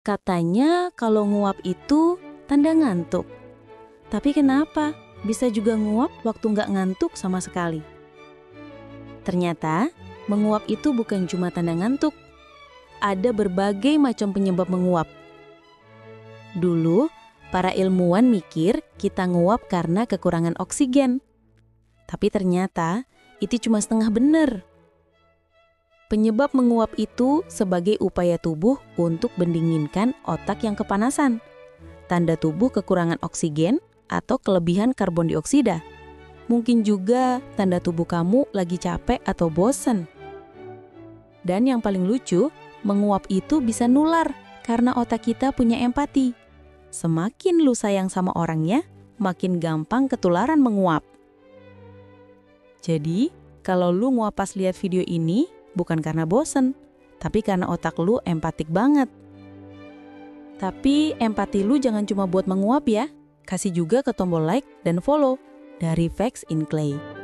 Katanya kalau nguap itu tanda ngantuk. Tapi kenapa bisa juga nguap waktu nggak ngantuk sama sekali? Ternyata menguap itu bukan cuma tanda ngantuk. Ada berbagai macam penyebab menguap. Dulu, para ilmuwan mikir kita nguap karena kekurangan oksigen. Tapi ternyata itu cuma setengah benar. Penyebab menguap itu sebagai upaya tubuh untuk mendinginkan otak yang kepanasan. Tanda tubuh kekurangan oksigen atau kelebihan karbon dioksida. Mungkin juga tanda tubuh kamu lagi capek atau bosen. Dan yang paling lucu, menguap itu bisa nular karena otak kita punya empati. Semakin lu sayang sama orangnya, makin gampang ketularan menguap. Jadi, kalau lu nguap pas lihat video ini, bukan karena bosen, tapi karena otak lu empatik banget. Tapi empati lu jangan cuma buat menguap ya. Kasih juga ke tombol like dan follow dari Facts in Clay.